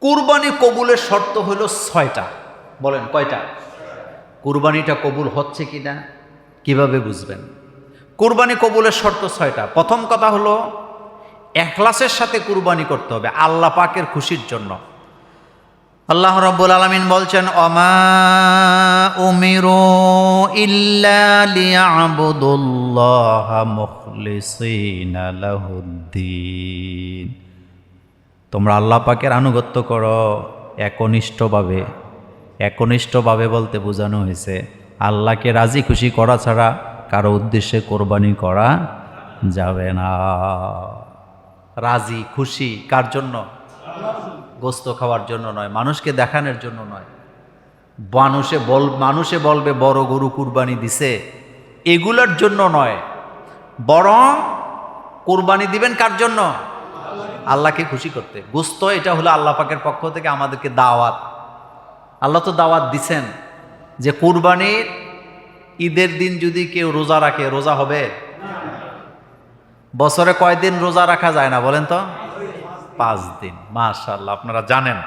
কুরবানি কবুলের শর্ত হলো 6টা। বলেন কয়টা? কুরবানিটা কবুল হচ্ছে কিনা কিভাবে বুঝবেন? কুরবানি কবুলের শর্ত 6টা। প্রথম কথা হলো ইখলাসের সাথে কুরবানি করতে হবে আল্লাহ পাকের খুশির জন্য। আল্লাহ রাব্বুল আলামিন বলছেন, ওমা উমিরু ইল্লা লিয়াবুদুল্লাহা মুখলিসিনা লাহুদ্দিন। তোমরা আল্লাহ পাকের আনুগত্য করো একনিষ্ঠভাবে। একনিষ্ঠভাবে বলতে বোঝানো হয়েছে আল্লাহকে রাজি খুশি করা ছাড়া কারো উদ্দেশ্যে কোরবানি করা যাবে না। রাজি খুশি কার জন্য? গোস্ত খাওয়ার জন্য নয়, মানুষকে দেখানোর জন্য নয়, মানুষে বলবে বড় গরু কুরবানি দিছে এগুলোর জন্য নয়, বরং কুরবানি দিবেন কার জন্য? আল্লাহকে খুশি করতে। গোস্ত এটা হলো আল্লাহ পাকের পক্ষ থেকে আমাদেরকে দাওয়াত। আল্লাহ তো দাওয়াত দিছেন যে কুরবানির ঈদের দিন যদি কেউ রোজা রাখে রোজা হবে? বছরে কয়দিন রোজা রাখা যায় না বলেন তো? 5 দিন। মাশাআল্লাহ, আপনারা জানেন।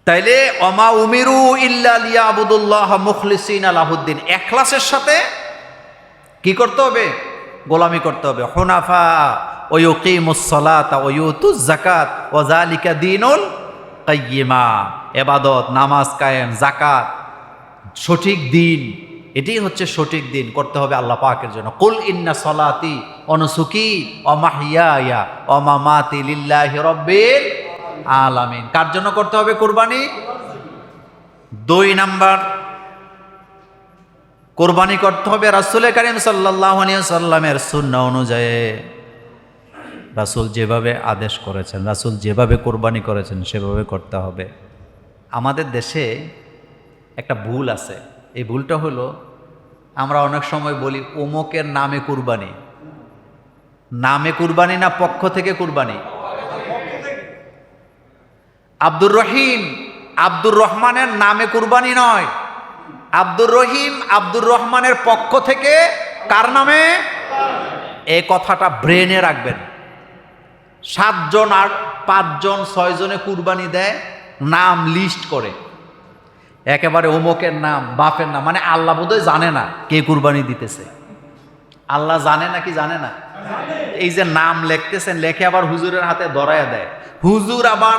তাইলে ওমা উমিরু ইল্লা লিয়াবুদুল্লাহ মুখলিসিনা লাহুদ্দিন, ইখলাসের সাথে কি করতে হবে? গোলামি করতে হবে। হুনাফা ওয়া ইউকিমুস সালাতা ওয়া ইউতুজ যাকাত ওয়া যালিকা দীনুল কাইয়্যিমা। ইবাদত, নামাজ কায়েম, যাকাত, সঠিক দিন, এটাই হচ্ছে সঠিক দিন করতে হবে আল্লাহ পাকের জন্য। কুল ইন্না সলাতি ওয়া নুসুকি ওয়া মাহইয়ায়া ওয়া মামাতি লিল্লাহি রাব্বিল আলামিন। কার জন্য করতে হবে কুরবানি? 2 নাম্বার, কুরবানি করতে হবে রাসূল কারীম সাল্লাল্লাহু আলাইহি ওয়াসাল্লামের সুন্নাহ অনুযায়ী। রাসূল যেভাবে আদেশ করেছেন, রাসূল যেভাবে কুরবানি করেছেন সেভাবে করতে হবে। আমাদের দেশে একটা ভুল আছে, এই ভুলটা হলো আমরা অনেক সময় বলি অমুকের নামে কুরবানি। নামে কুরবানি না পক্ষ থেকে কুরবানি? আব্দুর রহিম আব্দুর রহমানের নামে কুরবানি নয়, আব্দুর রহিম আব্দুর রহমানের পক্ষ থেকে কার নামে? এই কথাটা ব্রেনে রাখবেন। 7 জন আর 5 জন 6 জনে কুরবানি দেয়, নাম লিস্ট করে একেবারে অমুকের নাম, বাপের নাম, মানে আল্লাহ বোধহয় জানে না কে কুরবানি দিতেছে। আল্লাহ জানে নাকি জানে না? এই যে নাম লিখতেছেন, লেখে আবার হুজুরের হাতে ধরায়া দেয়, হুজুর আবার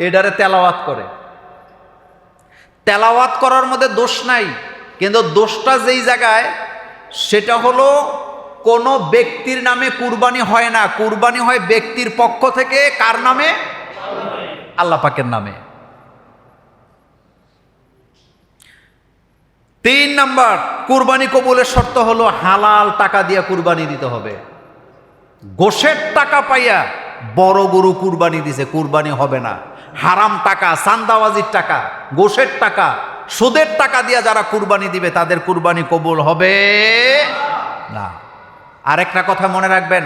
এটারে তেলাওয়াত করে। তেলাওয়াত করার মধ্যে দোষ নাই, কিন্তু দোষটা যেই জায়গায় সেটা হলো কোনো ব্যক্তির নামে কুরবানি হয় না, কুরবানি হয় ব্যক্তির পক্ষ থেকে। কার নামে? আল্লাহ পাকের নামে। 3 নাম্বার, কুরবানি কবুলের শর্ত হলো হালাল টাকা দিয়ে কুরবানি দিতে হবে। গোশের টাকা পাইয়া বড় গরু কুরবানি দিছে, কুরবানি হবে না। হারাম টাকা, চান্দাবাজির টাকা, গোশের টাকা, সুদের টাকা দিয়া যারা কুরবানি দিবে তাদের কুরবানি কবুল হবে না। আরেকটা কথা মনে রাখবেন,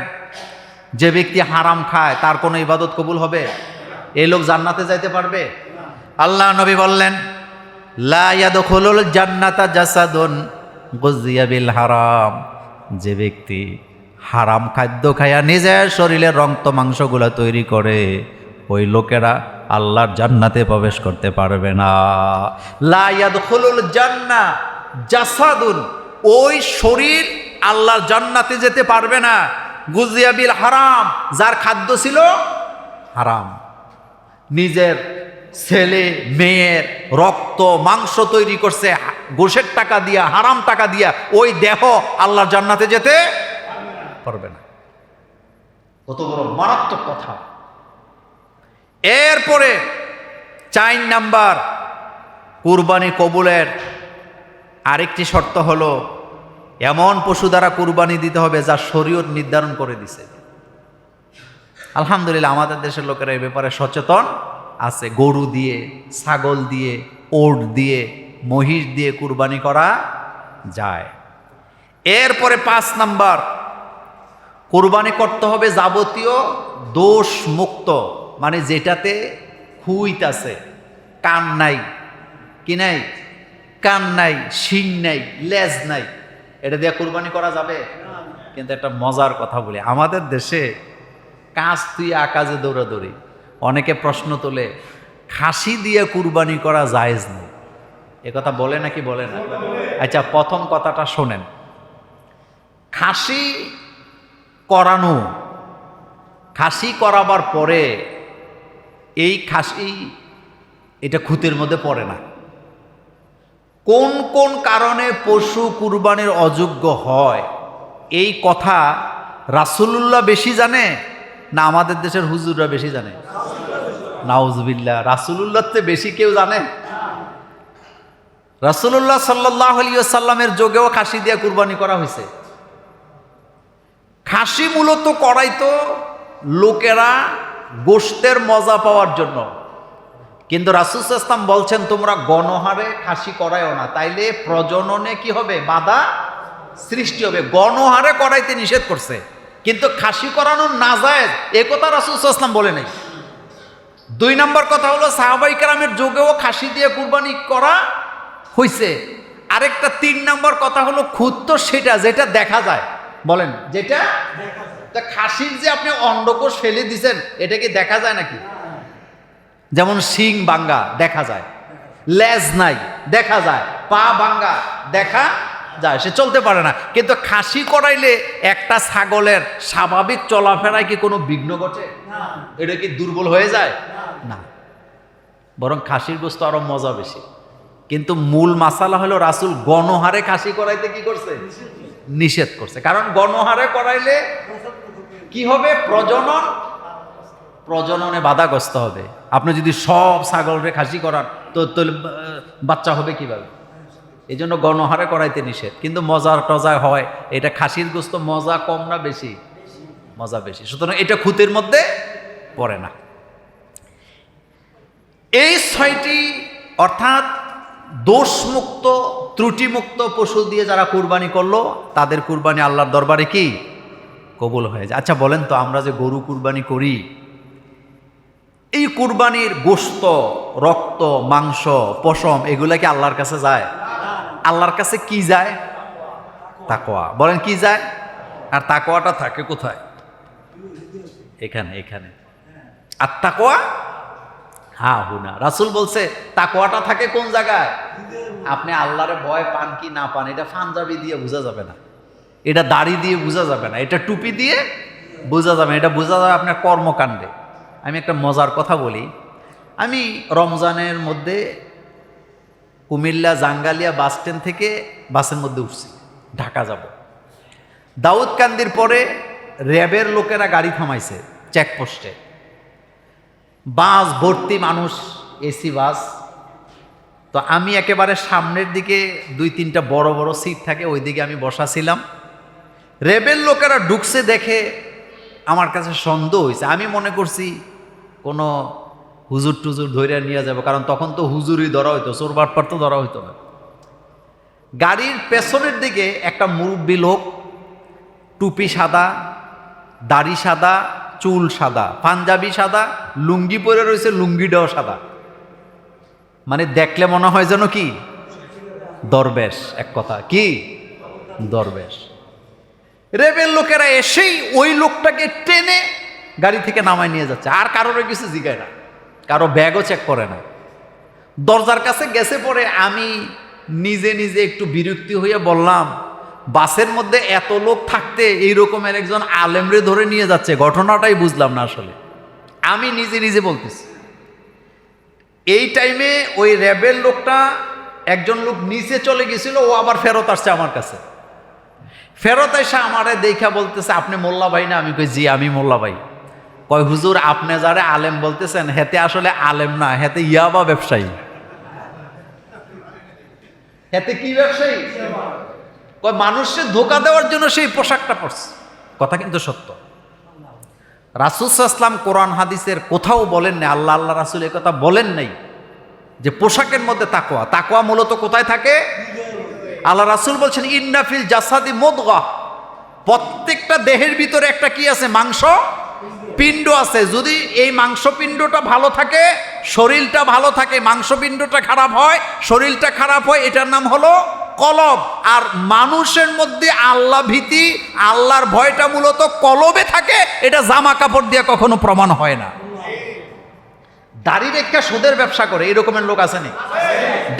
যে ব্যক্তি হারাম খায় তার কোনো ইবাদত কবুল হবে? এই লোক জান্নাতে যাইতে পারবে? আল্লাহ নবী বললেন, লা ইয়াদখুলুল জান্নাতা জাসাদুন গুযিয়া বিল হারাম। যে ব্যক্তি হারাম খাদ্য খায়া নিজের শরীরের রক্ত মাংসগুলা তৈরি করে, ওই লোকেরা আল্লাহর জান্নাতে প্রবেশ করতে পারবে না। লা ইয়াদখুলুল জান্নাহ জাসাদুন, ওই শরীর আল্লাহর জান্নাতে যেতে পারবে না। গুযিয়া বিল হারাম, যার খাদ্য ছিল হারাম, নিজের ছেলে মেয়ের রক্ত মাংস তৈরি করছে গোশের টাকা দিয়া, হারাম টাকা দিয়া, ওই দেহ আল্লাহর জান্নাতে যেতে পারবে না। কত বড় মারাত্মক কথা। এরপরে 4 নাম্বার, কুরবানি কবুলের আরেকটি শর্ত হলো এমন পশু দ্বারা কুরবানি দিতে হবে যা শরীয়ত নির্ধারণ করে দিছে। আলহামদুলিল্লাহ আমাদের দেশের লোকেরা এই ব্যাপারে সচেতন আছে। গরু দিয়ে, ছাগল দিয়ে, ওট দিয়ে, মহিষ দিয়ে কুরবানি করা যায়। এরপরে 5 নাম্বার, কুরবানি করতে হবে যাবতীয় দোষ মুক্ত, মানে যেটাতে খুঁত আছে, কান নাই, কি নাই? কান নাই, শিং নাই, লেজ নাই, এটা দিয়ে কুরবানি করা যাবে? কিন্তু একটা মজার কথা বলি, আমাদের দেশে কাজ তুই আকাজে দৌড়াদৌড়ি, অনেকে প্রশ্ন তোলে খাসি দিয়ে কুরবানি করা জায়েজ নেই, এ কথা বলে নাকি বলে না? আচ্ছা, প্রথম কথাটা শোনেন। খাসি করানো, খাসি করাবার পরে এই খাসি এটা খুঁতের মধ্যে পড়ে না। কোন কোন কারণে পশু কুরবানির অযোগ্য হয় এই কথা রাসূলুল্লাহ বেশি জানে না আমাদের দেশের হুজুররা বেশি জানে? নাউজুবিল্লাহ, রাসূলুল্লাহর চেয়ে বেশি কেউ জানে? রাসূলুল্লাহ সাল্লাল্লাহু আলাইহি ওয়াসাল্লামের যুগেও খাসি দিয়ে কুরবানি করা হয়েছে। খাসি মূলত করাইতো লোকেরা গোশতের মজা পাওয়ার জন্য, কিন্তু রাসূল সাল্লাল্লাহু আলাইহি ওয়াসাল্লাম বলছেন তোমরা গণহারে খাসি করায়ও না, তাইলে প্রজননে কি হবে? বাধা সৃষ্টি হবে। গণহারে করাইতে নিষেধ করছে, কিন্তু খাসি করানো নাজায়েজ এ কথা রাসূল সাল্লাল্লাহু আলাইহি ওয়াসাল্লাম বলে নাই। 2 নম্বর কথা হলো সাহাবায়ে কেরামের যুগেও খাসি দিয়ে কুরবানি করা হইছে। আরেকটা 3 নম্বর কথা হলো খুদ তো সেটা যেটা দেখা যায়। বলেন, যেটা তা খাসির যে আপনি অন্ডকোষ ফেলে দিছেন এটা কি দেখা যায় নাকি? যেমন শিং ভাঙ্গা দেখা যায়, লেজ নাই দেখা যায়, পা ভাঙ্গা দেখা যায়, সে চলতে পারে না। কিন্তু খাসি করাইলে একটা ছাগলের স্বাভাবিক চলাফেরায় কি কোনো বিঘ্ন ঘটে? এটা কি দুর্বল হয়ে যায়? না, বরং খাসির গোশত আরো মজা বেশি। কিন্তু মূল মাসালা হলো রাসূল গণহারে খাসি করাইতে কি করছে? নিষেধ করছে। কারণ গণহারে করাইলে কি হবে? প্রজননে বাধাগ্রস্ত হবে। আপনি যদি সব ছাগলরে খাসি করান তো বাচ্চা হবে কিভাবে? এই জন্য গণহারে করাইতে নিষেধ। কিন্তু মজার টজায় হয়, এটা খাসির গোশত মজা কম না বেশি? মজা বেশি। সুতরাং এটা খুঁতের মধ্যে পড়ে না। এই 6টি অর্থাৎ দোষমুক্ত ত্রুটিমুক্ত পশু দিয়ে যারা কুরবানি করলো তাদের কুরবানি আল্লাহর দরবারে কি কবুল হয়ে যায়। আচ্ছা বলেন তো, আমরা যে গরু কুরবানি করি, এই কুরবানির গোশত, রক্ত, মাংস, পশম এগুলা কি আল্লাহর কাছে যায়? আল্লাহর কাছে কি যায়? তাকওয়া। বলেন কি যায়? আর তাকওয়াটা থাকে কোথায়? এখানে, এখানে। আর তাকওয়া হ্যাঁ হুনা। রাসূল বলছে তাকওয়াটা থাকে কোন জায়গায়? আপনি আল্লাহরে ভয় পান কি না পান এটা পাঞ্জাবি দিয়ে বোঝা যাবে না, এটা দাড়ি দিয়ে বোঝা যাবে না, এটা টুপি দিয়ে বোঝা যাবে না, এটা বোঝা যাবে আপনার কর্মকাণ্ডে। আমি একটা মজার কথা বলি। আমি রমজানের মধ্যে কুমিল্লা জাঙ্গালিয়া বাস স্ট্যান্ড থেকে বাসের মধ্যে উঠছি, ঢাকা যাব। দাউদকান্দির পরে র্যাবের লোকেরা গাড়ি থামাইছে চেকপোস্টে, বাস ভর্তি মানুষ, এসি বাস। তো আমি একেবারে সামনের দিকে 2-3টা বড় বড় সিট থাকে, ওই দিকে আমি বসা ছিলাম। র্যাবের লোকেরা ঢুকছে দেখে আমার কাছে সন্দেহ হয়েছে। আমি মনে করছি কোনো হুজুর টুজুর ধরে নিয়ে যাবো, কারণ তখন তো হুজুরই ধরা হইতো, চোর বাটপার তো ধরা হইতো না। গাড়ির পেছনের দিকে একটা মুরব্বী লোক, টুপি সাদা, দাড়ি সাদা, চুল সাদা, পাঞ্জাবি সাদা, লুঙ্গি পরে রয়েছে, লুঙ্গিটাও সাদা। মানে দেখলে মনে হয় যেন কি দরবেশ। এক কথা কি দরবেশ। রেবের লোকেরা এসেই ওই লোকটাকে টেনে গাড়ি থেকে নামায় নিয়ে যাচ্ছে, আর কারোর কিছু জিগায় না, কারো ব্যাগও চেক করে না। দরজার কাছে গেছে পরে আমি নিজে নিজে একটু বিরক্তি হয়ে বললাম, বাসের মধ্যে এত লোক থাকতে এই রকমের একজন আলেমরে ধরে নিয়ে যাচ্ছে, ঘটনাটাই বুঝলাম না আসলে। আমি নিজে নিজে বলতেছি। এই টাইমে ওই র্যাবের লোকটা, একজন লোক নিচে চলে গেছিল, ও আবার ফেরত আসছে আমার কাছে। ফেরত এসে আমারে দেখা বলতেছে, আপনি মোল্লা ভাই না? আমি কই জি আমি মোল্লা ভাই। কয় হুজুর আপনি যারে আলেম বলতেছেন হেতে আসলে আলেম না, হেতে ইয়াবা ব্যবসায়ী। হেতে কি ব্যবসায়ী? কয় মানুষকে ধোকা দেওয়ার জন্য সেই পোশাকটা পরছে। কথা কিন্তু সত্য। রাসূল সাল্লাল্লাহু আলাইহি ওয়াসাল্লাম কোরআন হাদিসের কোথাও বলেন না, আল্লাহ আল্লাহ রাসূল এই কথা বলেন নাই যে পোশাকের মধ্যে তাকওয়া। তাকওয়া মূলত কোথায় থাকে? আল্লাহ রাসূল বলছেন ইন্না ফিল জাসাদি মুদগাহ, প্রত্যেকটা দেহের ভিতরে একটা কি আছে? মাংস পিণ্ড আছে। যদি এই মাংসপিণ্ডটা ভালো থাকে, শরীরটা ভালো থাকে, মাংসপিণ্ডটা খারাপ হয়, শরীরটা খারাপ হয়, এটার নাম হলো কলব। আর মানুষের মধ্যে আল্লাহ ভীতি, আল্লাহর ভয়টা মূলত কলবে থাকে। এটা জামা কাপড় দিয়ে কখনো প্রমাণ হয় না। দাড়ি রেখা সুদের ব্যবসা করে এরকমের লোক আসেনি?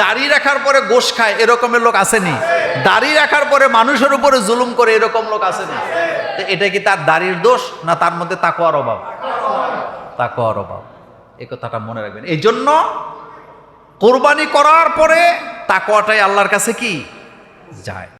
দাড়ি রাখার পরে গোশ খায় এরকমের লোক আসেনি? দাড়ি রাখার পরে মানুষের উপরে জুলুম করে এরকম লোক আসেনি? তো এটা কি তার দাড়ির দোষ না তার মধ্যে তাকওয়ার অভাব? তাকওয়ার অভাব। এই কথাটা মনে রাখবেন। এই জন্য কোরবানি করার পরে তাকওয়াটাই আল্লাহর কাছে কি যায়।